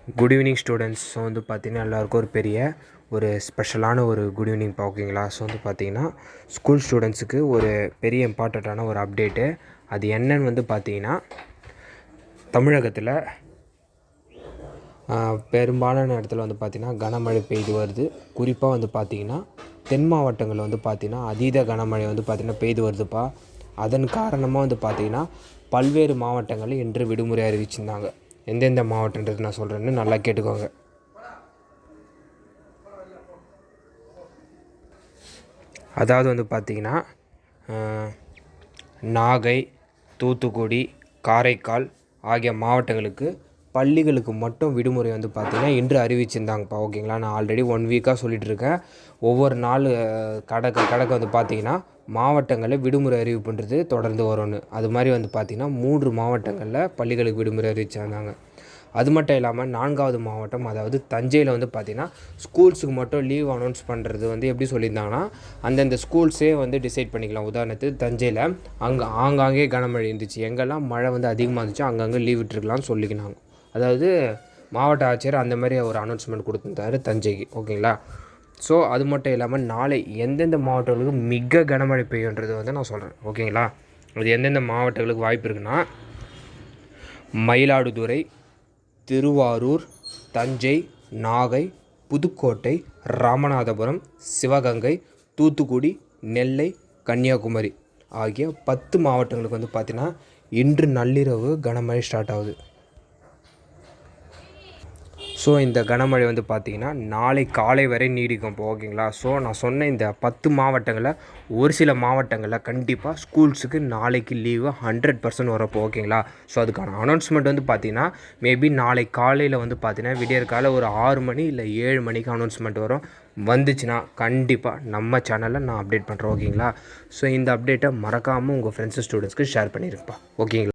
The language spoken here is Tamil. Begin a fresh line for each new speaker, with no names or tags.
Good evening students. ஸோ வந்து பார்த்திங்கன்னா எல்லாருக்கும் ஒரு பெரிய ஒரு ஸ்பெஷலான ஒரு குட் ஈவினிங் ஓகேங்களா. ஸோ வந்து பார்த்திங்கன்னா ஸ்கூல் ஸ்டூடெண்ட்ஸுக்கு ஒரு பெரிய இம்பார்ட்டண்ட்டான ஒரு அப்டேட்டு. அது என்னன்னு வந்து பார்த்திங்கன்னா, தமிழகத்தில் பெரும்பாலான இடத்துல வந்து பார்த்திங்கன்னா கனமழை பெய்து வருது. குறிப்பாக வந்து பார்த்திங்கன்னா தென் மாவட்டங்களில் வந்து பார்த்திங்கன்னா அதீத கனமழை வந்து பார்த்திங்கன்னா பெய்து வருதுப்பா. அதன் காரணமாக வந்து பார்த்திங்கன்னா பல்வேறு மாவட்டங்களில் இன்று விடுமுறை அறிவிச்சிருந்தாங்க. எந்தெந்த மாவட்டன்றது நான் சொல்கிறேன்னு நல்லா கேட்டுக்கோங்க. அதாவது வந்து பார்த்திங்கன்னா நாகை, தூத்துக்குடி, காரைக்கால் ஆகிய மாவட்டங்களுக்கு பள்ளிகளுக்கு மட்டும் விடுமுறை வந்து பார்த்திங்கன்னா இன்று அறிவிச்சிருந்தாங்கப்பா. ஓகேங்களா. நான் ஆல்ரெடி 1 வீக்காக சொல்லிகிட்ருக்கேன். ஒவ்வொரு நாள் கடக்க வந்து பார்த்திங்கன்னா மாவட்டங்களில் விடுமுறை அறிவிப்புன்றது தொடர்ந்து வரும்னு. அது மாதிரி வந்து பார்த்திங்கன்னா 3 மாவட்டங்களில் பள்ளிகளுக்கு விடுமுறை அறிவிச்சிருந்தாங்க. அது மட்டும் இல்லாமல் 4வது மாவட்டம், அதாவது தஞ்சையில் வந்து பார்த்திங்கன்னா ஸ்கூல்ஸுக்கு மட்டும் லீவ் அனௌன்ஸ் பண்ணுறது வந்து எப்படி சொல்லியிருந்தாங்கன்னா, அந்தந்த ஸ்கூல்ஸே வந்து டிசைட் பண்ணிக்கலாம். உதாரணத்துக்கு தஞ்சையில் ஆங்காங்கே கனமழை இருந்துச்சு, எங்கெல்லாம் மழை வந்து அதிகமாக இருந்துச்சு அங்கங்கே லீவ் விட்டுருக்கலாம்னு சொல்லிக்கினாங்க. அதாவது மாவட்ட ஆட்சியர் அந்த மாதிரி ஒரு அனௌன்ஸ்மெண்ட் கொடுத்துருந்தாரு தஞ்சைக்கு. ஓகேங்களா. ஸோ அது மட்டும் இல்லாமல் நாளை எந்தெந்த மாவட்டங்களுக்கு மிக கனமழை பெய்யுன்றது வந்து நான் சொல்கிறேன். ஓகேங்களா. அது எந்தெந்த மாவட்டங்களுக்கு வாய்ப்பு இருக்குன்னா, மயிலாடுதுறை, திருவாரூர், தஞ்சை, நாகை, புதுக்கோட்டை, ராமநாதபுரம், சிவகங்கை, தூத்துக்குடி, நெல்லை, கன்னியாகுமரி ஆகிய 10 மாவட்டங்களுக்கு வந்து பார்த்திங்கன்னா இன்று நள்ளிரவு கனமழை ஸ்டார்ட் ஆகுது. ஸோ இந்த கனமழை வந்து பார்த்திங்கன்னா நாளை காலை வரை நீடிக்கும் இப்போ. ஓகேங்களா. ஸோ நான் சொன்ன இந்த 10 மாவட்டங்களில் ஒரு சில மாவட்டங்களில் கண்டிப்பாக ஸ்கூல்ஸுக்கு நாளைக்கு லீவு 100% வரப்போ. ஓகேங்களா. ஸோ அதுக்கான அனௌன்ஸ்மெண்ட் வந்து பார்த்திங்கன்னா மேபி நாளை காலையில் வந்து பார்த்திங்கன்னா விடியற் காலை ஒரு 6 மணி இல்லை 7 மணிக்கு அனௌன்ஸ்மெண்ட் வரும். வந்துச்சுன்னா கண்டிப்பாக நம்ம சேனலில் நான் அப்டேட் பண்ணுறேன். ஓகேங்களா. ஸோ இந்த அப்டேட்டை மறக்காமல் உங்கள் ஃப்ரெண்ட்ஸு ஸ்டூடெண்ட்ஸ்க்கு ஷேர் பண்ணியிருப்பா. ஓகேங்களா.